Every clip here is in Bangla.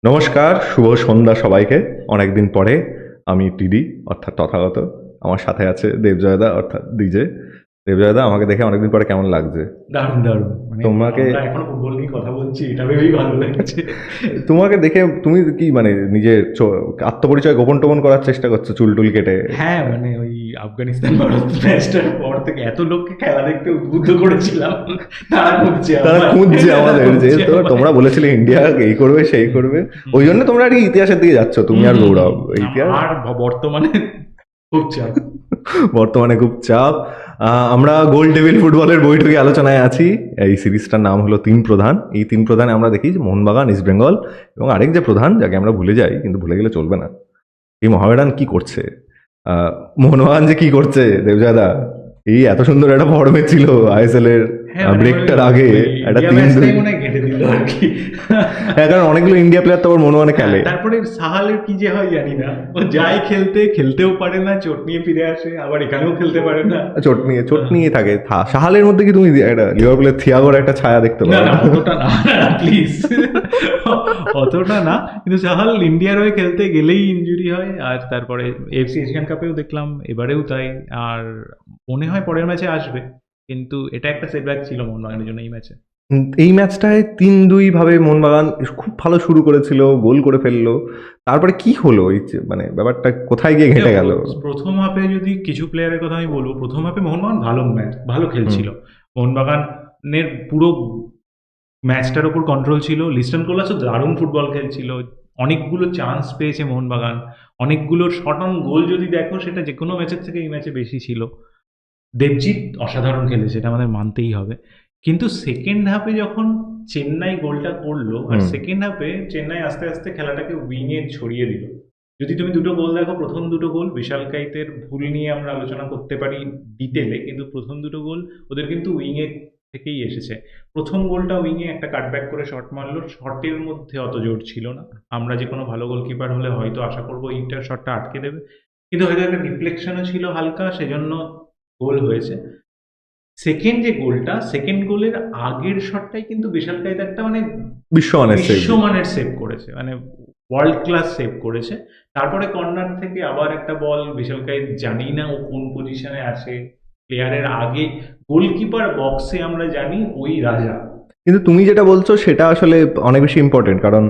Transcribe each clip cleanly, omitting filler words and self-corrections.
নমস্কার, শুভ সন্ধ্যা সবাইকে। অনেকদিন পরে আমি টিডি অর্থাৎ তথাগত, আমার সাথে আছে দেবজয়দা অর্থাৎ ডিজে। দেবজয়দা, আমাকে দেখে অনেকদিন পরে কেমন লাগছে? দারুণ দারুণ তোমাকে আমরা এখনো ফুটবল নিয়ে কথা বলছি, এটা ভেবেই ভালো লাগছে। তোমাকে দেখে তুমি কি নিজের আত্মপরিচয় গোপন টোপন করার চেষ্টা করছো চুল টুল কেটে? হ্যাঁ, ওই আফগানিস্তান ভারত ম্যাচটার পর থেকে এত লোককে খেলা দেখতে উদ্বুদ্ধ করেছিলাম, তারা খুঁজছে আমাদের, যে তোমরা বলেছিলে ইন্ডিয়া এই করবে সেই করবে, ওই জন্য তোমরা আর কি ইতিহাসের দিকে যাচ্ছ, তুমি আর গৌরব। ইতিহাস আর বর্তমানে খুব চাপ। বর্তমানে খুব চাপ। আমরা গোল টেবিল ফুটবলের বৈঠকে আলোচনায় আছি। এই সিরিজটার নাম হলো তিন প্রধান। এই তিন প্রধানে আমরা দেখি যে মোহনবাগান, ইস্ট বেঙ্গল এবং আরেক যে প্রধান, যাকে আমরা ভুলে যাই, কিন্তু ভুলে গেলে চলবে না, এই মোহামেডান কি করছে। মোহনবাগান যে কি করছে দেবজাদা, এই এত সুন্দর একটা ফর্মে ছিল আইএসএল এর ব্রেকটার আগে, একটা 3-2 কেটে দিল আর কি। হ্যাঁ, কারণ অনেকগুলো ইন্ডিয়া প্লেয়ার তো আবার মোহনবাগানে খেলে। তারপরে সাহালের কি যে হয় জানি না, ও যায় খেলতেও পারে না, চোট নিয়ে ফিরে আসে, আবার এখানেও খেলতে পারে না, চোট নিয়ে থাকে। সাহালের মধ্যে কি তুমি একটা লিভারপুলের থিয়াগোর একটা ছায়া দেখতে না পারো? না, অতটা না, প্লিজ, অতটা না। কিন্তু সাহাল ইন্ডিয়ার হয়ে খেলতে গেলেই ইনজুরি হয়, আর তারপরে এফসি এশিয়ান কাপেও দেখলাম, এবারেও তাই। আর মনে হয় পরের ম্যাচে আসবে, কিন্তু এটা একটা সেটব্যাক ছিল মোহনবাগানের জন্য এই ম্যাচে। এই ম্যাচটায় 3-2 ভাবে মোহনবাগান খুব ভালো শুরু করেছিল, গোল করে ফেললো। তারপরে কি হলো, এই যে ব্যাপারটা কোথায় গিয়ে ঘেঁটে গেল? প্রথম হাফে যদি কিছু প্লেয়ারের কথা আমি বলবো, প্রথম হাফে মোহনবাগান ভালো খেলছিল। মোহনবাগানের পুরো ম্যাচটার ওপর কন্ট্রোল ছিল। লিস্টন কোলাসও দারুণ ফুটবল খেলছিল, অনেকগুলো চান্স পেয়েছে মোহনবাগান, অনেকগুলো শট অন গোল যদি দেখো, সেটা যে কোনো ম্যাচের থেকে এই ম্যাচে বেশি ছিল। দেবজিৎ অসাধারণ খেলেছে, এটা আমাদের মানতেই হবে। কিন্তু সেকেন্ড হাফে যখন চেন্নাই গোলটা করলো, আর সেকেন্ড হাফে চেন্নাই আস্তে আস্তে খেলাটাকে উইংয়ে ছড়িয়ে দিল। যদি তুমি দুটো গোল দেখো, প্রথম দুটো গোল বিশাল কাইতের ভুল নিয়ে আমরা আলোচনা করতে পারি ডিটেলে, কিন্তু প্রথম দুটো গোল ওদের কিন্তু উইংয়ের থেকেই এসেছে। প্রথম গোলটা উইংয়ে একটা কাটব্যাক করে শট মারলো, শটের মধ্যে অত জোর ছিল না। আমরা যে কোনো ভালো গোলকিপার হলে হয়তো আশা করবো এইটার শটটা আটকে দেবে, কিন্তু হয়তো একটা ডিফ্লেকশনও ছিল হালকা, সেজন্য গোল হয়েছে। সেকেন্ড গোলের আগের শটটাই কিন্তু বিশাল কাইত একটা বিশ্বমানের সেভ করেছে, ওয়ার্ল্ড ক্লাস সেভ করেছে। তারপরে কর্নার থেকে আবার একটা বল, বিশাল কাইত জানি না ও কোন পজিশনে আছে প্লেয়ারের আগে, গোলকিপার বক্সে আমরা জানি ওই রাজা। কিন্তু তুমি যেটা বলছো সেটা আসলে অনেক বেশি ইম্পর্টেন্ট, কারণ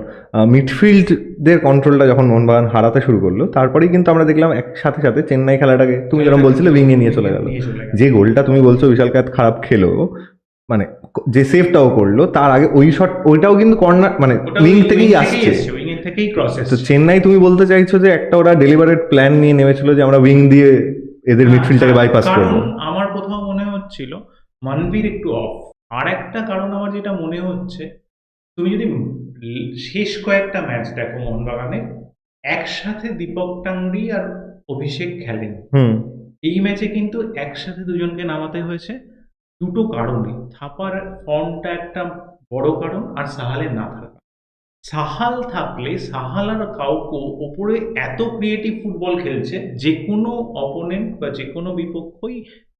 মিডফিল্ডদের কন্ট্রোলটা যখন মোহনবাগান হারাতে শুরু করলো, তারপরেই কিন্তু আমরা দেখলাম সাথে সাথে চেন্নাই খেলাটাকে তুমি যেরকম বলছিলে উইংয়ে নিয়ে চলে গেল। যে গোলটা তুমি বলছো বিশাল কাত খারাপ খেলো, মানে যে সেভটাও করলো, তার আগে ওই শট, ওইটাও কিন্তু কর্নার উইং থেকেই আসছে, তো চেন্নাই তুমি বলতে চাইছো যে একটা ওরা ডেলিভারেট প্ল্যান নিয়ে নেমেছিল যে আমরা উইং দিয়ে এদের মিডফিল্ডটাকে বাইপাস করবো। আমার কোথাও মনে হচ্ছিল মানবীর একটু অফ। আর একটা কারণ আমার যেটা মনে হচ্ছে, তুমি যদি শেষ কয়েকটা ম্যাচ দেখো মোহনবাগানে, একসাথে দীপক টাংরি আর অভিষেক খেলেন। এই ম্যাচে কিন্তু একসাথে দুজনকে নামাতে হয়েছে, দুটো কারণে। থাপার ফর্মটা একটা বড় কারণ, আর সাহালের না থাকা। সাহাল থাকলে, সাহাল আর কাউকে ওপরে এত ক্রিয়েটিভ ফুটবল খেলছে, যে কোনো অপোনেন্ট বা যে কোনো বিপক্ষই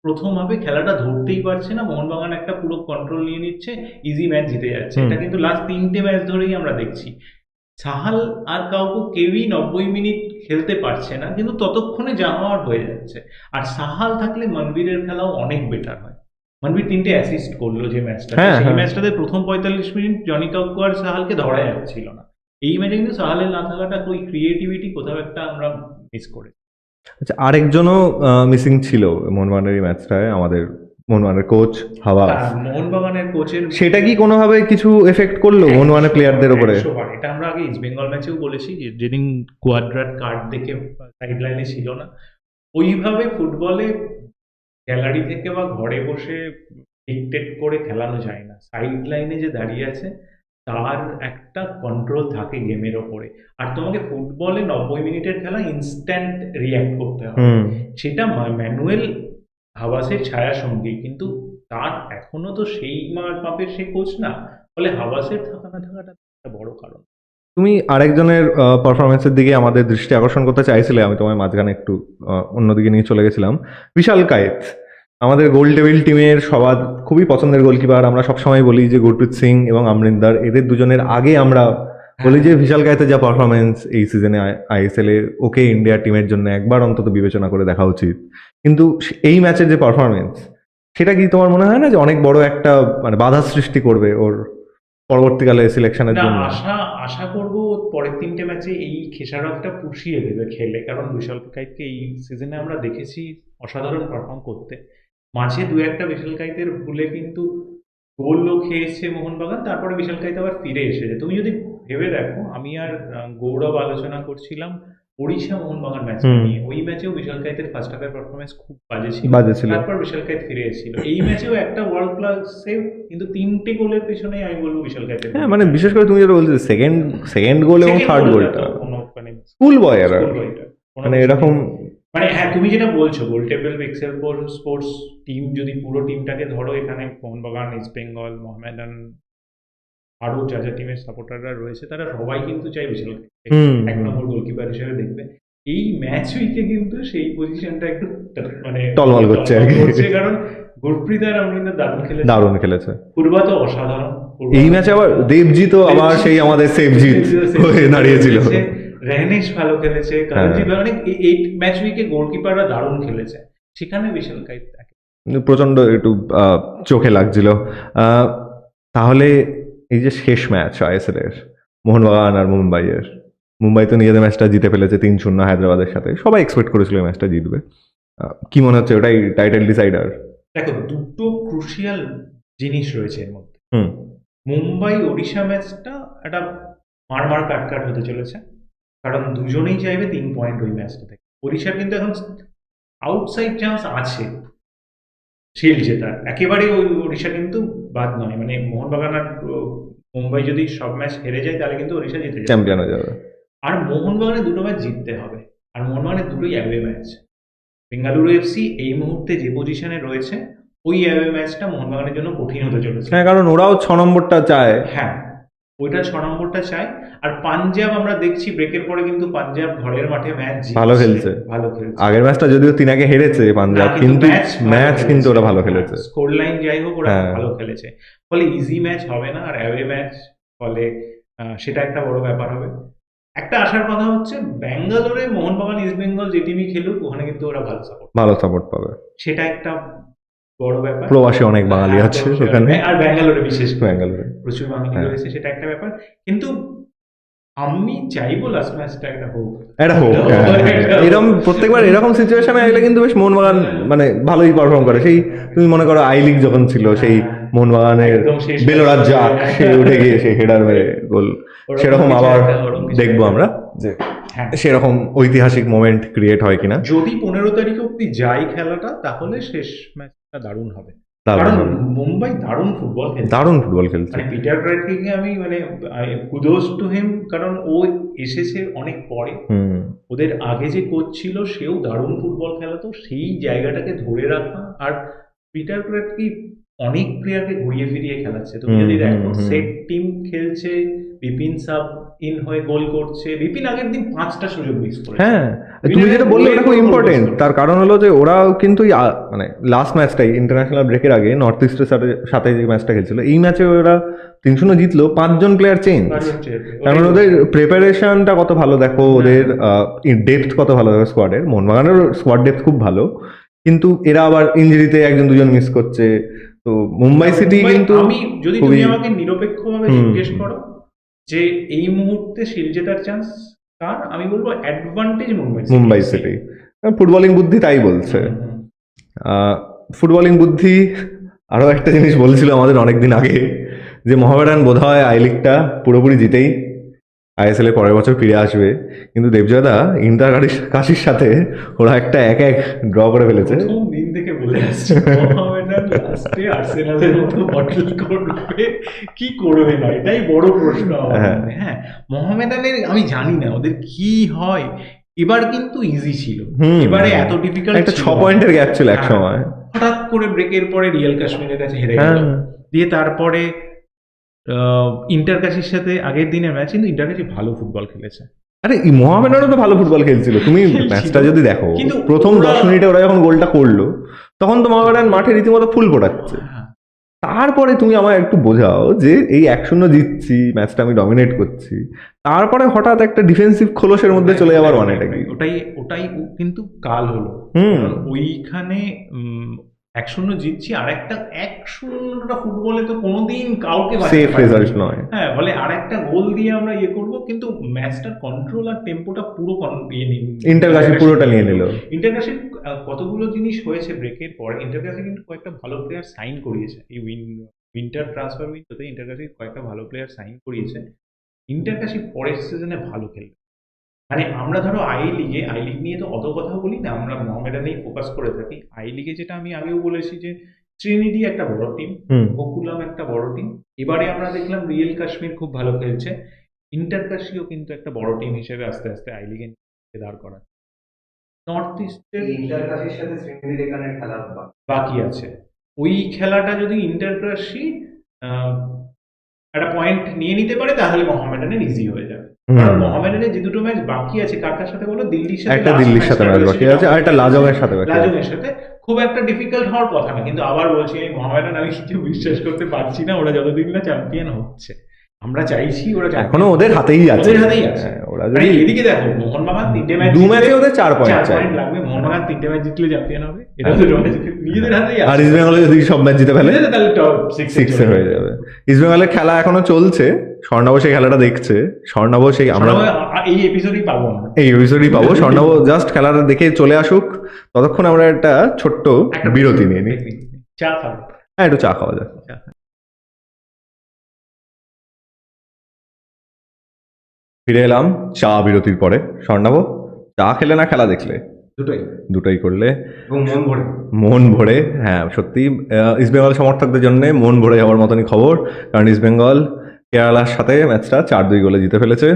প্রথমভাবে খেলাটা ধরতেই পারছে না, মোহনবাগান একটা পুরো কন্ট্রোল নিয়ে নিচ্ছে, ইজি ম্যাচ জিতে যাচ্ছে। এটা কিন্তু লাস্ট 3টে ম্যাচ ধরেই আমরা দেখছি। সাহাল আর কাউকে কেউই 90 মিনিট খেলতে পারছে না, কিন্তু ততক্ষণে যা হওয়ার হয়ে যাচ্ছে। আর সাহাল থাকলে মনবীরের খেলাও অনেক বেটার হয়। মনবীর 3টে অ্যাসিস্ট করলো যে ম্যাচটা, সেই ম্যাচটাতে প্রথম 45 মিনিট জনি কাউকো আর সাহালকে ধরা যাচ্ছিল না। এই ম্যাচে কিন্তু সাহালের না থাকাটা, ওই ক্রিয়েটিভিটি কোথাও একটা আমরা মিস করে। আচ্ছা, আরেকজনও মিসিং ছিল মোহনবাগানের এই ম্যাচটায়, আমাদের মোহনবাগানের কোচ হাওয়াস। মোহনবাগানের কোচের সেটা কি কোনোভাবে কিছু এফেক্ট করলো মোহনবাগানের প্লেয়ারদের উপরে? এটা আমরা আগে ইস্ট বেঙ্গল ম্যাচেও বলেছি, যেদিন কোয়াড্রাট কার্ড দেখে সাইড লাইনে ছিল না, ওইভাবে ফুটবলে গ্যালারি থেকে বা ঘরে বসে ডিকটেট করে খেলানো যায় না। সাইড লাইনে যে দাঁড়িয়ে আছে তার একটা কন্ট্রোল থাকে গেমের ওপরে, আর তোমাকে ফুটবলে 90 মিনিটের খেলা ইনস্ট্যান্ট রিয়্যাক্ট করতে হবে। সেটা ম্যানুয়েল হাওয়াসের ছায়া সঙ্গী, কিন্তু তার এখনো তো সেই মাপের সে কোচ না, ফলে হাওয়াসের থাকা না থাকাটা একটা বড় কারণ। তুমি আরেকজনের পারফরমেন্সের দিকে আমাদের দৃষ্টি আকর্ষণ করতে চাইছিলে, আমি তোমার মাঝখানে একটু অন্যদিকে নিয়ে চলে গেছিলাম। বিশাল কায়েত, আমাদের গোল টেবিল টিমের সবার খুবই পছন্দের গোলকিপার। আমরা সবসময় বলি যে গুরপ্রীত সিং এবং আমরিন্দার, এদের দুজনের আগে আমরা বলি যে বিশাল কায়েতের যা পারফরমেন্স এই সিজনে আইএসএল এ, ওকে ইন্ডিয়া টিমের জন্য একবার অন্তত বিবেচনা করে দেখা উচিত। কিন্তু এই ম্যাচের যে পারফরমেন্স, সেটা কি তোমার মনে হয় না যে অনেক বড় একটা মানে বাধা সৃষ্টি করবে ওর পরবর্তীকালে সিলেকশনের না, জন্য? আশা করবো পরের 3টে ম্যাচে এই খেসারতটা পুষিয়ে দেবে খেলে, কারণ বিশাল কাইতকে এই সিজনে আমরা দেখেছি অসাধারণ পারফর্ম করতে। মাঝে 2-1টা বিশাল কাইতের ভুলে কিন্তু গোলও খেয়েছে মোহনবাগান, তারপরে বিশাল কাইত আবার ফিরে এসেছে। তুমি যদি ভেবে দেখো, আমি আর গৌরব আলোচনা করছিলাম ওড়িশা মোহনবাগান ম্যাচ নিয়ে। ওই ম্যাচেও বিশাল কাইতের ফার্স্ট হাফের পারফরমেন্স খুব বাজে ছিল, তারপর বিশাল কাইত ফিরে এসেছিল। এই ম্যাচেও একটা ওয়ার্ল্ড ক্লাস সেভ, কিন্তু 3টে গোলের পেছনেই আমি বলবো বিশাল কাইতের। হ্যাঁ, মানে বিশেষ করে তুমি যেটা বলছো সেকেন্ড গোল এবং থার্ড গোলটা স্কুল বয় এরা, মানে এরকম মানে হ্যাঁ, তুমি যেটা বলছো গোল টেবিল এক্সেল স্পোর্টস টিম যদি পুরো টিমটাকে ধরো, এখানে মোহনবাগান, ইস্ট বেঙ্গল, মোহামেডান, আরো যা যা টিমের সাপোর্টাররা রয়েছে, তারা সবাই কিন্তু চাই বিশাল এক নম্বর গোলকিপার হিসেবে দেখবে। এই ম্যাচ উইকে কিন্তু সেই পজিশনটা একটু মানে টলমল করছে আর কি, কারণ গুরপ্রীত আর অমরিন্দর দারুণ খেলেছে। পূর্বা তো অসাধারণ। এই ম্যাচে আবার দেবজিৎ আবার সেই আমাদের সেভজিৎ হয়ে দাঁড়িয়েছিল। রেহনেশ ভালো খেলেছে, কারণজিৎ ভালো, মানে এই ম্যাচ উইকে গোলকিপাররা দারুণ খেলেছে, সেখানে বিশাল কাইত প্রচন্ড একটু চোখে লাগছিল। তাহলে এই যে শেষ ম্যাচ আইএসএল এর মোহনবাগান আর মুম্বাই তো নিজেদের ম্যাচটা জিতে ফেলেছে 3-0 হায়দ্রাবাদের সাথে। সবাই এক্সপেক্ট করেছিল এই ম্যাচটা জিতবে। কি মনে হচ্ছে ওটাই টাইটেল ডিসাইডার? দেখো, দুটো ক্রুশিয়াল জিনিস রয়েছে এর মধ্যে। মুম্বাই ওড়িশা ম্যাচটা একটা মারমার কাটকাট হতে চলেছে, কারণ দুজনেই চাইবে 3 পয়েন্ট ওই ম্যাচটা থেকে। ওড়িশার কিন্তু এখন আউটসাইড চান্স আছে শিল্ড জেতার, একেবারে ওই ওড়িশা কিন্তু বাদ নয়। মানে মোহনবাগান আর মুম্বাই যদি সব ম্যাচ হেরে যায়, তাহলে কিন্তু ওড়িশা জিতে যাবে, চ্যাম্পিয়ন হয়ে যাবে। আর মোহনবাগানের 2টো ম্যাচ জিততে হবে, আর মোহনবাগানের 2টোই অ্যাওয়ে ম্যাচ। বেঙ্গালুরু এফসি এই মুহূর্তে যে পজিশনে রয়েছে, ওই অ্যাওয়ে ম্যাচটা মোহনবাগানের জন্য কঠিন হতে চলেছে। হ্যাঁ, কারণ ওরাও 6 নম্বরটা চায়। হ্যাঁ, ওইটা 6 নম্বরটা চাই। আর পাঞ্জাব আমরা দেখছি ব্রেকের পরে কিন্তু পাঞ্জাব ঘরের মাঠে ম্যাচ ভালো খেলছে। আগের ম্যাচটা যদিও 3-1 হেরেছে পাঞ্জাব, কিন্তু ম্যাচ কিন্তু ওরা ভালো খেলেছে। স্কোর লাইন যাই হোক, ওরা ভালো খেলেছে, ফলে ইজি ম্যাচ হবে না, আর অ্যাওয়ে ম্যাচ, ফলে সেটা একটা বড় ব্যাপার হবে। একটা আশার কথা হচ্ছে, ব্যাঙ্গালোরে মোহনবাগান, ইস্ট বেঙ্গল যে টিমই খেলুক, ওখানে কিন্তু ওরা ভালো সাপোর্ট পাবে, সেটা একটা বড় ব্যাপার। প্রবাসী অনেক বাঙালি আছে ওখানে, আর ব্যাঙ্গালোরে বিশেষ ব্যাঙ্গালোরে প্রচুর বাঙালি রয়েছে, সেটা একটা ব্যাপার। কিন্তু আমি চাইবো লাস্ট ম্যাচটা একটা হোক। এরকম প্রত্যেকবার এরকম সিচুয়েশনে এলে কিন্তু বেশ মোহনবাগান মানে ভালোই পারফর্ম করে। সেই তুমি মনে করো আই লিগ যখন ছিল, সেই মোহনবাগানের বেলোরাজ জাক সে উঠে গিয়ে সেই হেডার মেরে গোল, সেরকম আবার দেখবো আমরা যে সেরকম ঐতিহাসিক মোমেন্ট ক্রিয়েট হয় কিনা। যদি 15 তারিখ অব্দি যায় খেলাটা, তাহলে শেষ ম্যাচটা দারুণ হবে, কারণ মুম্বাই দারুণ ফুটবল খেলছে। মানে পিটার ক্রাইটকে আমি মানে কুডোস টু হিম, কারণ ও এসেছে অনেক পরে। ওদের আগে যে কোচ ছিল, সেও দারুণ ফুটবল খেলাতো, সেই জায়গাটাকে ধরে রাখা। আর পিটার ক্রাইটকে অনেক প্লেয়ারকে ঘুরিয়ে ফিরিয়ে খেলাচ্ছে। তুমি যদি দেখো, সেট টিম খেলছে, বিপিন সাব ইন হয়ে গোল করছে। বিপিন আগের দিন 5টা সুযোগ মিস করেছে। হ্যাঁ, তুমি যেটা বললে ওটা খুব ইম্পর্টেন্ট। তার কারণ হলো যে ওরাও কিন্তু মানে লাস্ট ম্যাচটাই ইন্টারন্যাশনাল ব্রেকের আগে নর্থ ইস্টের সাথে যে ম্যাচটা খেলছিল, এই ম্যাচে ওরা 3-0 জিতলো, 5 জন প্লেয়ার চেঞ্জ। তার মানে ওদের প্রিপারেশনটা কত ভালো দেখো, ওদের ডেপথ কত ভালো দেখো স্কোয়াডের। মোহনবাগানের স্কোয়াড ডেপথ খুব ভালো, কিন্তু এরা আবার ইনজুরিতে 1-2 মিস করছে। তো মুম্বাই সিটি কিন্তু, আমি যদি তুমি আমাকে নিরপেক্ষভাবে জিজ্ঞেস করো যে এই মুহূর্তে শিল্ড জেতার চান্স কার, আমি বলবো অ্যাডভান্টেজ মুম্বাই সিটি। ফুটবলিং বুদ্ধি তাই বলছে। ফুটবলিং বুদ্ধি আরো একটা জিনিস বলছিল আমাদের অনেকদিন আগে, যে মোহামেডান বোধহয় আই লিগটা পুরোপুরি জিতেই আইএসএল এর পরের বছর ফিরে আসবে। কিন্তু দেবজয়দা ইন্টার কাশির সাথে ওরা একটা 1-1 ড্র করে ফেলেছে। দিন থেকে বলে আসছে মোহামেডান লাস্টে আর্সেনালের মতো বটল করবে কি করবে না, এটাই বড় প্রশ্ন। হ্যাঁ, মোহামেডানের আমি জানি না ওদের কি হয়। এবার কিন্তু ইজি ছিল, এবারে এত ডিফিকাল্ট, একটা 6 পয়েন্টের গ্যাপ ছিল এক সময়। হঠাৎ করে ব্রেকের পরে রিয়াল কাশ্মীরের কাছে হেরে গেল, দিয়ে তারপরে ইন্টারকাশির সাথে আগের দিনের ম্যাচ, কিন্তু ইন্টারকাশি ভালো ফুটবল খেলেছে। আরে মোহামেডানও তো ভালো ফুটবল খেলছিল, তুমি ম্যাচটা যদি দেখো, প্রথম 10 মিনিটে ওরা যখন গোলটা করলো, তখন তো মোহামেডান মাঠে রীতিমতো ফুল ফোটাচ্ছে। তারপরে তুমি আমায় একটু বোঝাও যে এই 1-0 জিতছি, ম্যাচটা আমি ডমিনেট করছি, তারপরে হঠাৎ একটা ডিফেন্সিভ খোলসের মধ্যে চলে যাওয়ার মানেটা কি? ওটাই ওটাই কিন্তু কাল হলো। হুম। কারণ ওইখানে 1-0 জিতছি, আর একটা 1-0টা ফুটবলে তো কোনোদিন কাউকে বাঁচাতে সেফ পারে না। রেজাল্ট নয়। হ্যাঁ, বলে আর একটা গোল দিয়ে আমরা ইয়ে করবো, কিন্তু ম্যাচটার কন্ট্রোল আর টেম্পোটা পুরো ইন্টারকাশি পুরোটা নিয়ে নিল। ইন্টারকাশির কতগুলো জিনিস হয়েছে ব্রেকের পরে। ইন্টারকাশি কিন্তু কয়েকটা ভালো প্লেয়ার সাইন করিয়েছে এই উইন্টার ট্রান্সফার উইন্ডোতে। ইন্টারকাশি কয়েকটা ভালো প্লেয়ার সাইন করিয়েছে। ইন্টারকাশি পরের সিজনে ভালো খেলবে। মানে আমরা ধরো আই লিগ নিয়ে তো অত কথা বলি না, আমরা মোহামেডানেই ফোকাস করে থাকি। আই লিগে যেটা আমি আগেও বলেছি যে ট্রিনিটি একটা বড় টিম, হুম। গোকুলাম একটা বড় টিম। এবারে আমরা দেখলাম রিয়েল কাশ্মীর খুব ভালো খেলছে। ইন্টারকাশিও কিন্তু একটা বড় টিম হিসেবে আস্তে আস্তে আই লিগে দাঁড় করা। নর্থ ইস্টের ইন্টারকাশির সাথে শ্রীনিধি রেখানের খেলা বাকি আছে। ওই খেলাটা যদি ইন্টারকাশি একটা পয়েন্ট নিয়ে নিতে পারে, তাহলে মোহামেডানের ইজি হয়ে যাবে। কারণ মোহামেডানের যে দুটো ম্যাচ বাকি আছে, কার কার সাথে বলো? দিল্লির সাথে, একটা দিল্লির সাথে ম্যাচ বাকি আছে, আর একটা লাজংয়ের সাথে বাকি আছে। লাজংয়ের সাথে। খুব একটা ডিফিকাল্ট হওয়ার কথা না, কিন্তু আবার বলছি এই মোহামেডান আমি কিছু বিশ্বাস করতে পারছি না ওরা যতদিন না চ্যাম্পিয়ন হচ্ছে। আমরা চাইছি ওরা এখনো ওদের হাতেই আছে। ওদের হাতেই আছে। হ্যাঁ, ওরা মানে যদি এদিকে দেখো, মোহনবাগান 3টে ম্যাচ, 2 ম্যাচে ওদের 4 পয়েন্ট চাই। লাগবে। মোহনবাগান 3টে ম্যাচ জিতলে চ্যাম্পিয়ন হবে। এটা তো নিজেদের হাতেই আর আছে। ইস্ট বেঙ্গল যদি সব ম্যাচ জিতে ফেলে তাহলে টপ 6 এ হয়ে যাবে। ইস্ট বেঙ্গলের খেলা এখনো চলছে, স্বর্ণাভ সেই খেলাটা দেখছে। স্বর্ণাভ সেই আমরা এই এপিসোডই পাবো না, এই এপিসোডই পাবো। স্বর্ণাভ জাস্ট খেলাটা দেখে চলে আসুক, ততক্ষণ আমরা একটা ছোট্ট বিরতি নিয়ে নিই। চা খাবো। হ্যাঁ, একটু চা খাওয়া যাক। ফিরে এলাম চা বিরতির পরে। স্বর্ণাভ, চা খেলে না খেলা দেখলে? দুটোই, দুটোই করলে এবং মন ভরে। মন ভরে। হ্যাঁ সত্যি, ইস্টবেঙ্গল সমর্থকদের জন্য মন ভরে যাওয়ার মতনই খবর, কারণ ইস্টবেঙ্গল কেরালার সাথে ম্যাচটা 4-2 গোলে জিতে ফেলেছে।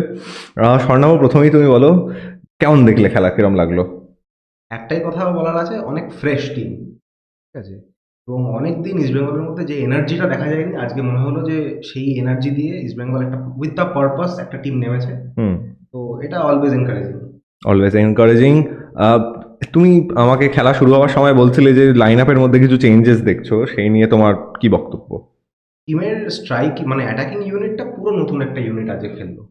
স্বর্ণাভ, প্রথমেই তুমি বলো কেমন দেখলে খেলা, কিরম লাগলো? একটাই কথা বলার আছে, অনেক ফ্রেশ টিম, ঠিক আছে, এবং অনেক দিন ইস্টবেঙ্গলের মধ্যে যে এনার্জিটা দেখা যায়নি, আজকে মনে হলো যে সেই এনার্জি দিয়ে ইস্টবেঙ্গল একটা উইথ দ্য পারপাস একটা টিম নেমেছে। হুম। তো এটা অলওয়েজ এনকারেজিং। Always encouraging. তুমি আমাকে খেলা শুরু হওয়ার সময় বলছিলে যে লাইন আপের মধ্যে কিছু চেঞ্জেস দেখছো, সেই নিয়ে তোমার কি বক্তব্য? টিমের স্ট্রাইক মানে অ্যাটাকিং ইউনিটটা পুরো নতুন একটা ইউনিট আজকে খেললো।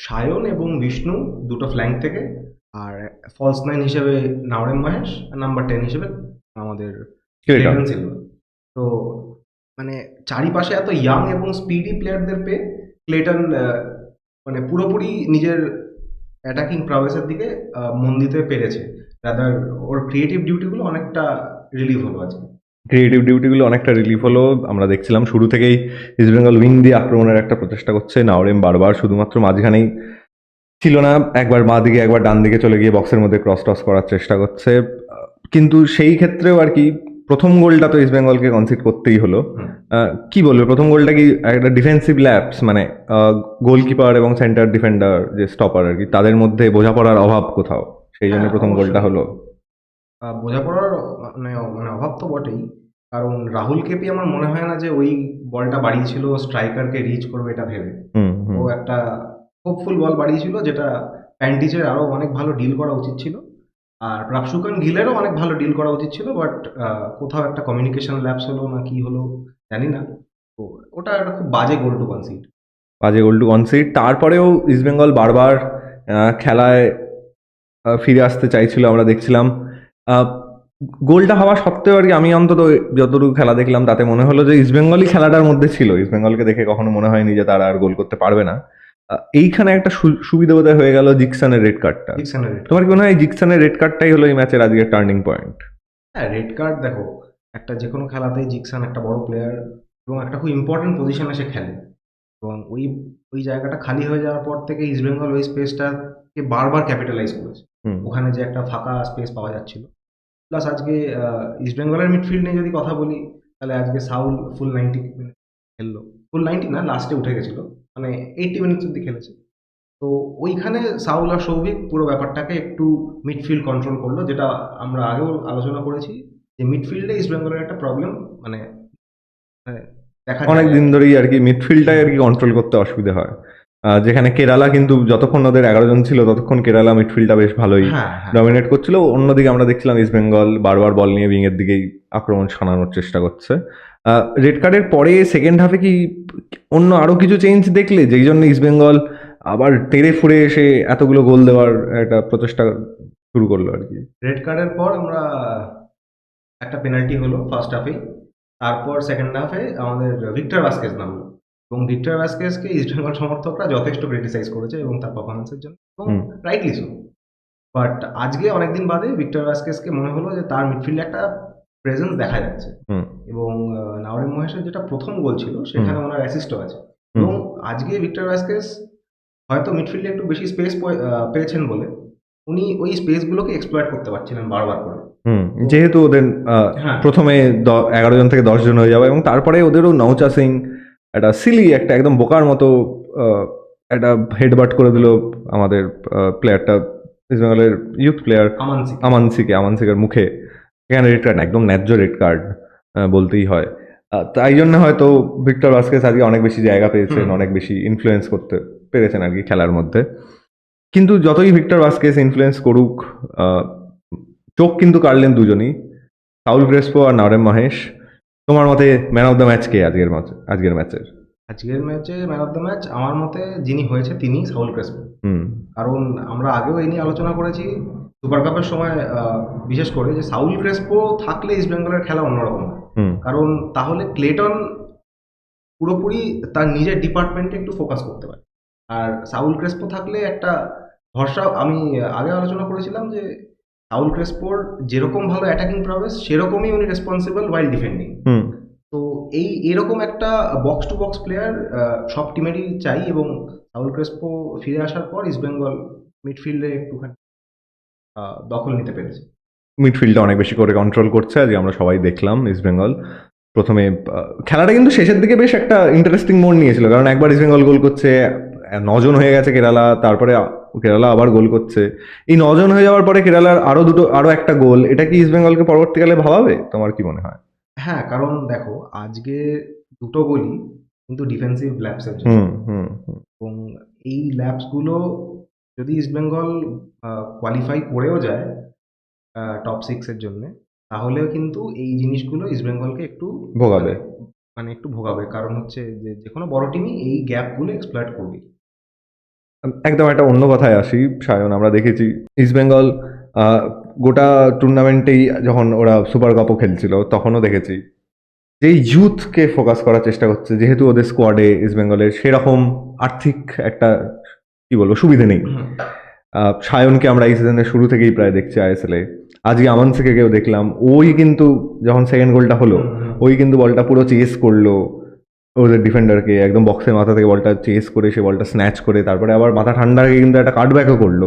সায়ন এবং বিষ্ণু দুটো ফ্ল্যাঙ্ক থেকে, আর ফলস 9 হিসেবে নাওরেম মহেশ, আর নাম্বার 10 হিসেবে আমাদের ক্লেটন। Clayton Silva. তো মানে চারিপাশে এত ইয়াং এবং স্পিডি প্লেয়ারদের পেয়ে ক্লেটন মানে পুরোপুরি নিজের অ্যাটাকিং প্রভেসের দিকে মন দিতে পেরেছে। রাদার ওর ক্রিয়েটিভ ডিউটিগুলো অনেকটা রিলিভ হলো আজকে। ক্রিয়েটিভ ডিউটিগুলো অনেকটা রিলিফ হলো। আমরা দেখছিলাম শুরু থেকেই ইস্টবেঙ্গল উইং দিয়ে আক্রমণের একটা প্রচেষ্টা করছে। নাওরেম বারবার শুধুমাত্র মাঝখানেই ছিল না, একবার বাঁ দিকে একবার ডান দিকে চলে গিয়ে বক্সের মধ্যে ক্রস টস করার চেষ্টা করছে। কিন্তু সেই ক্ষেত্রেও আর কি প্রথম গোলটা তো ইস্টবেঙ্গলকে কনসিড করতেই হলো। কি বলবে, প্রথম গোলটা কি একটা ডিফেন্সিভ ল্যাপস, মানে গোলকিপার এবং সেন্টার ডিফেন্ডার যে স্টপার আর কি, তাদের মধ্যে বোঝাপড়ার অভাব কোথাও, সেই জন্য হ্যাঁ, প্রথম গোলটা অবশ্যই। হলো? বোঝাপড়ার মানে মানে অভাব তো বটেই, কারণ রাহুল কেপি আমার মনে হয় না যে ওই বলটা বাড়িয়েছিল স্ট্রাইকারকে রিচ করবে এটা ভেবে। হুম ও হুম। একটা হোপফুল বল বাড়িয়েছিল, যেটা প্যান্টিচের আরও অনেক ভালো ডিল করা উচিত ছিল, আর প্রাপসুকান গিলেরও অনেক ভালো ডিল করা উচিত ছিল, বাট কোথাও একটা কমিউনিকেশন ল্যাপস হলো না কি হলো জানি না। তো ওটা একটা খুব বাজে গোল টু কনসিড। বাজে গোল টু কনসিড। তারপরেও ইস্টবেঙ্গল বারবার খেলায় ফিরে আসতে চাইছিল। আমরা দেখছিলাম গোলটা হওয়া সত্ত্বেও আর কি, আমি অন্তত যতটুকু খেলা দেখলাম তাতে মনে হলো যে ইস্টবেঙ্গলই খেলাটার মধ্যে ছিল। ইস্টবেঙ্গলকে দেখে কখনো মনে হয়নি যে তারা আর গোল করতে পারবে না। এইখানে একটা সুবিধা বোধহয় হয়ে গেল জিকসনের রেড কার্ডটা। ডিকশনারি। তোমার কি মনে হয় জিকসনের রেড কার্ডটাই হলো এই ম্যাচের আজকের টার্নিং পয়েন্ট? হ্যাঁ, রেড কার্ড দেখো, একটা যে কোনো খেলাতেই জিকসান একটা বড় প্লেয়ার এবং একটা খুব ইম্পর্টেন্ট পজিশনে সে খেলে, এবং ওই ওই জায়গাটা খালি হয়ে যাওয়ার পর থেকে ইস্টবেঙ্গল ওই স্পেসটাকে বারবার ক্যাপিটালাইজ করেছে। হুম। ওখানে যে একটা ফাঁকা স্পেস পাওয়া যাচ্ছিল, প্লাস আজকে ইস্টবেঙ্গলের মিডফিল্ড নিয়ে যদি কথা বলি, তাহলে আজকে সাউল ফুল 90 মিনিট খেললো। ফুল 90 না, লাস্টে উঠে গেছিল, মানে 80 মিনিটস অব্দি খেলেছে। তো ওইখানে সাউল আর সৌভিক পুরো ব্যাপারটাকে একটু মিডফিল্ড কন্ট্রোল করলো, যেটা আমরা আগেও আলোচনা করেছি যে মিডফিল্ডে ইস্টবেঙ্গলের একটা প্রবলেম, মানে মানে দেখা অনেক যায়। দিন ধরেই আর কি মিডফিল্ডটাই আর কি কন্ট্রোল করতে অসুবিধা হয়। যেখানে কেরালা কিন্তু যতক্ষণ ওদের 11 জন ছিল ততক্ষণ কেরালা মিডফিল্ডটা বেশ ভালোই হ্যাঁ হ্যাঁ ডমিনেট করছিল। অন্যদিকে আমরা দেখছিলাম ইস্ট বেঙ্গল বারবার বল নিয়ে উইং এর দিকেই আক্রমণ শানানোর চেষ্টা করছে। রেড কার্ডের পরে সেকেন্ড হাফে কি অন্য আরো কিছু চেঞ্জ দেখলে যেই জন্য ইস্ট বেঙ্গল আবার তেড়ে ফুড়ে এসে এতগুলো গোল দেওয়ার একটা প্রচেষ্টা শুরু করলো আর কি? রেড কার্ডের পর আমরা একটা পেনাল্টি হলো ফার্স্ট হাফেই, তারপর সেকেন্ড হাফে আমাদের ভিক্টর ভাস্কেজ নামলো, এবং ভিক্টর ভাস্কেজকে ইস্টবেঙ্গল সমর্থকরা যথেষ্ট ক্রিটিসাইজ করেছে এবং তার পারফরমেন্সের জন্য, এবং হুম। Rightly so. বাট আজকে অনেকদিন বাদে ভিক্টর ভাস্কেজকে মনে হলো যে তার মিডফিল্ডে একটা প্রেজেন্স দেখা যাচ্ছে, হুম এবং নাওরেম মহেশের যেটা প্রথম গোল ছিল সেখানে ওনার অ্যাসিস্টও আছে। এবং আজকে ভিক্টর ভাস্কেজ হয়তো মিডফিল্ডে একটু বেশি স্পেস পেয়েছেন বলে উনি ওই স্পেসগুলোকে এক্সপ্লয়েট করতে পারছিলেন বারবার করে। যেহেতু ওদের হ্যাঁ। প্রথমে 11 জন থেকে 10 জন হয়ে যাবে এবং তারপরে ওদেরও নৌচা সিং একটা সিলি একটা একদম বোকার মতো একটা হেডবাট করে দিল আমাদের প্লেয়ারটা, ইস্ট বেঙ্গলের ইউথ প্লেয়ার আমানসি আমানসিকের মুখে। এখানে রেড কার্ড, একদম ন্যায্য রেড কার্ড বলতেই হয়। তাই জন্য হয়তো ভিক্টর ভাস্কেস আজকে অনেক বেশি জায়গা পেয়েছেন, অনেক বেশি ইনফ্লুয়েন্স করতে পেরেছেন আর কি খেলার মধ্যে। কিন্তু যতই ভিক্টর ভাস্কেস ইনফ্লুয়েন্স করুক, চোখ কিন্তু কাটলেন দুজনই, সাউল ক্রেসপো আর নাওরেম মহেশ। তোমার মতে ম্যান অফ দ্য ম্যাচ কে আজকের ম্যাচের? আজকের ম্যাচে ম্যান অফ দ্য ম্যাচ আমার মতে যিনি হয়েছে তিনি সাউল ক্রেসপো। হুম কারণ আমরা আগেও এই নিয়ে আলোচনা করেছি সুপার কাপের সময়, বিশেষ করে যে সাউল ক্রেসপো থাকলে ইস্ট বেঙ্গলের খেলা অন্যরকম হয়। হুম কারণ তাহলে ক্লেটন পুরোপুরি তার নিজের ডিপার্টমেন্টে একটু ফোকাস করতে পারে, আর সাউল ক্রেসপো থাকলে একটা ভরসা। আমি আগে আলোচনা করেছিলাম যে সাউল ক্রেসপোর যেরকম ভালো অ্যাটাকিং প্রবেশ সেরকমই উনি রেসপন্সিবল ওয়াইল ডিফেন্ডিং। হুম তো এরকম একটা বক্স টু বক্স প্লেয়ার সব টিমেরই চাই, এবং সাউল ক্রেসপো ফিরে আসার পর ইস্টবেঙ্গল মিডফিল্ডে একটুখানি দখল নিতে পেরেছে। মিডফিল্ডটা অনেক বেশি করে কন্ট্রোল করছে আজকে, আমরা সবাই দেখলাম। ইস্ট বেঙ্গল প্রথমে খেলাটা কিন্তু শেষের দিকে বেশ একটা ইন্টারেস্টিং মোড় নিয়েছিল, কারণ একবার ইস্ট বেঙ্গল গোল করছে, 9 জন হয়ে গেছে কেরালা, তারপরে কেরালা আবার গোল করছে। এই 9 জন হয়ে যাওয়ার পরে কেরালার আরো একটা গোল, এটা কি ইস্ট বেঙ্গলকে পরবর্তীকালে ভাবাবে? তোমার কি মনে হয়? হ্যাঁ, কারণ দেখো আজকে দুটো গোলই কিন্তু ডিফেন্সিভ ল্যাপসের জন্য, হুম হুম হুম এবং এই ল্যাপসগুলো যদি ইস্টবেঙ্গল কোয়ালিফাই করেও যায় টপ সিক্সের জন্য, তাহলেও কিন্তু এই জিনিসগুলো ইস্টবেঙ্গলকে একটু ভোগাবে। মানে একটু ভোগাবে, কারণ হচ্ছে যে যে কোনো বড় টিমই এই গ্যাপগুলো এক্সপ্লয়েট করবে। একদম একটা অন্য কথায় আসি সায়ন, আমরা দেখেছি ইস্ট বেঙ্গল গোটা টুর্নামেন্টেই যখন ওরা সুপার কাপও খেলছিল তখনও দেখেছি যে ইউথকে ফোকাস করার চেষ্টা করছে, যেহেতু ওদের স্কোয়াডে ইস্ট বেঙ্গলের সেরকম আর্থিক একটা কি বলবো সুবিধে নেই। সায়নকে আমরা এই সিজনের শুরু থেকেই প্রায় দেখছি আইএসএল এ। আজকে আমানসিকে কেউ দেখলাম, ওই কিন্তু যখন সেকেন্ড গোলটা হলো ওই কিন্তু বলটা পুরো চেস করলো ওদের ডিফেন্ডারকে, একদম বক্সের মাথা থেকে বলটা চেস করে সে বলটা স্ন্যাচ করে তারপরে আবার মাথা ঠান্ডা রেখে কিন্তু একটা কাটব্যাকও করলো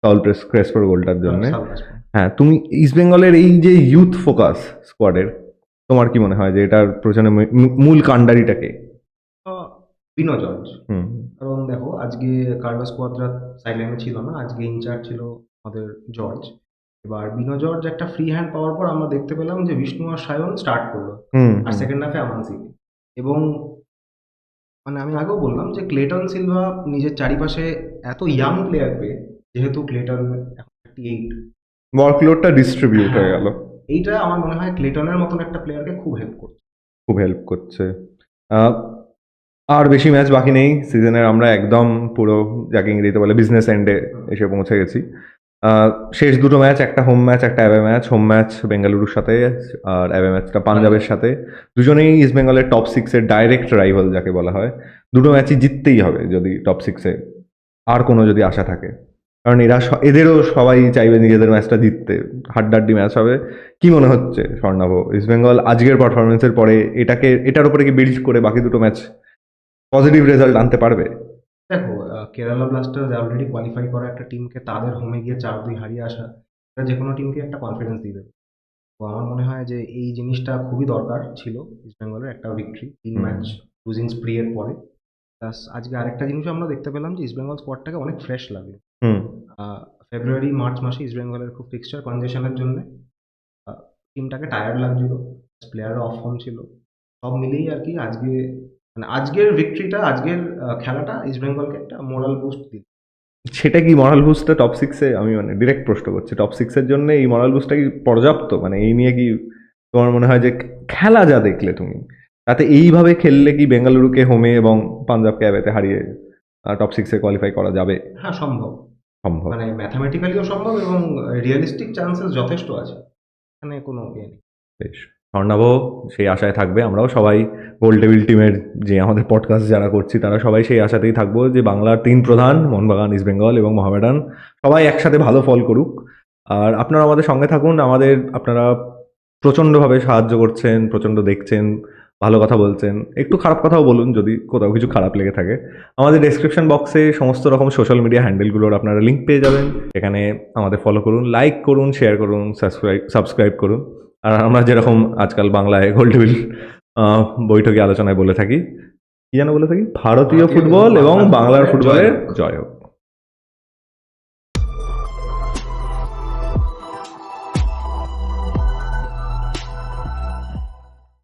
সাউল ক্রেসপোর গোলটার জন্য। হ্যাঁ, তুমি ইস্ট বেঙ্গলের এই যে ইউথ ফোকাস স্কোয়াডের, তোমার কি মনে হয় যে এটার পেছনে মূল কাণ্ডারিটাকে? বিনো জর্জ। হুম কারণ দেখো আজকে কার্লোস কোয়াদ্রা সাইডলাইনে ছিল না, আজকে ইনচার্জ ছিল আমাদের জর্জ। এবার বিনো জর্জ একটা ফ্রি হ্যান্ড পাওয়ার পর আমরা দেখতে পেলাম যে বিষ্ণু আর সায়ন স্টার্ট করলো, হুম আর সেকেন্ড হাফে আমানসি। এবং মানে আমি আগেও বললাম যে ক্লেটন সিলভা নিজের চারিপাশে এত ইয়াং প্লেয়ার পেয়ে, যেহেতু ক্লেটন এখন 38, ওয়ার্কলোডটা ডিস্ট্রিবিউট হয়ে গেল, এইটা আমার মনে হয় ক্লেটনের মতন একটা প্লেয়ারকে খুব হেল্প করছে। খুব হেল্প করছে। আর বেশি ম্যাচ বাকি নেই সিজনের, আমরা একদম পুরো যাকে ইংরেজিতে বলে বিজনেস এন্ডে এসে পৌঁছে গেছি। শেষ দুটো ম্যাচ, একটা হোম ম্যাচ একটা অ্যাওয়ে ম্যাচ। হোম ম্যাচ বেঙ্গালুরুর সাথে আর অ্যাওয়ে ম্যাচটা পাঞ্জাবের সাথে। দুজনেই ইস্ট বেঙ্গলের টপ সিক্সের ডাইরেক্ট রাইভাল যাকে বলা হয়। দুটো ম্যাচই জিততেই হবে যদি টপ সিক্সে আর কোনো যদি আশা থাকে, কারণ এদেরও সবাই চাইবে নিজেদের ম্যাচটা জিততে, হাড্ডাহাড্ডি ম্যাচ হবে। কি মনে হচ্ছে স্বর্ণাভ, ইস্ট বেঙ্গল আজকের পারফরমেন্সের পরে এটার উপরে কি বিল্ড করে বাকি দুটো ম্যাচ পজিটিভ রেজাল্ট আনতে পারবে? দেখো কেরালা ব্লাস্টার্স অলরেডি কোয়ালিফাই করা একটা টিমকে তাদের হোমে গিয়ে 4-2 হারিয়ে আসা, এটা যে কোনো টিমকে একটা কনফিডেন্স দিয়ে দেবে। তো আমার মনে হয় যে এই জিনিসটা খুবই দরকার ছিল ইস্ট বেঙ্গলের, একটা ভিক্টরি 3 ম্যাচ লুজিং স্প্রি এর পরে। প্লাস আজকে আরেকটা জিনিসও আমরা দেখতে পেলাম যে ইস্ট বেঙ্গল স্কোয়াডটাকে অনেক ফ্রেশ লাগে। হুম ফেব্রুয়ারি মার্চ মাসে ইস্ট বেঙ্গলের খুব ফিক্সচার কনজেশনের জন্য টিমটাকে টায়ার্ড লাগছিল, প্লেয়াররা অফ ফর্ম ছিল, সব মিলিয়েই আর কি আজকে মানে আজকের ভিক্টরিটা, আজকের খেলাটা ইস্ট বেঙ্গলকে একটা মোরাল বুস্ট দিল। সেটা কি মরাল বুস্টটা টপ সিক্সে, আমি মানে ডিরেক্ট প্রশ্ন করছি, টপ সিক্সের জন্য এই মরাল বুস্টটা কি পর্যাপ্ত? মানে এই নিয়ে কি তোমার মনে হয় যে খেলা যা দেখলে তুমি, তাতে এইভাবে খেললে কি বেঙ্গালুরুকে হোমে এবং পাঞ্জাবকে অ্যাওয়েতে হারিয়ে টপ সিক্সে কোয়ালিফাই করা যাবে? হ্যাঁ, সম্ভব। সম্ভব। মানে ম্যাথামেটিক্যালিও সম্ভব এবং রিয়েলিস্টিক চান্সেস যথেষ্ট আছে, এখানে কোনো ইয়ে নেই। বেশ, স্বর্ণাভ সেই আশায় থাকবে, আমরাও সবাই গোল টেবিল টিমের যে আমাদের পডকাস্ট যারা করছি তারা সবাই সেই আশাতেই থাকবো যে বাংলার তিন প্রধান মোহনবাগান, ইস্ট বেঙ্গল এবং মোহামেডান সবাই একসাথে ভালো ফল করুক। আর আপনারা আমাদের সঙ্গে থাকুন, আপনারা প্রচণ্ডভাবে সাহায্য করছেন, প্রচণ্ড দেখছেন, ভালো কথা বলছেন, একটু খারাপ কথাও বলুন যদি কোথাও কিছু খারাপ লেগে থাকে। আমাদের ডেসক্রিপশন বক্সে সমস্ত রকম সোশ্যাল মিডিয়া হ্যান্ডেলগুলোর আপনারা লিঙ্ক পেয়ে যাবেন, এখানে আমাদের ফলো করুন, লাইক করুন, শেয়ার করুন, সাবস্ক্রাইব করুন। আর আমরা যেরকম আজকাল বাংলায় গোল টেবিল বৈঠকে আলোচনায় বলে থাকি, কি যেন বলে থাকি, ভারতীয় ফুটবল এবং বাংলার ফুটবলের জয় হোক।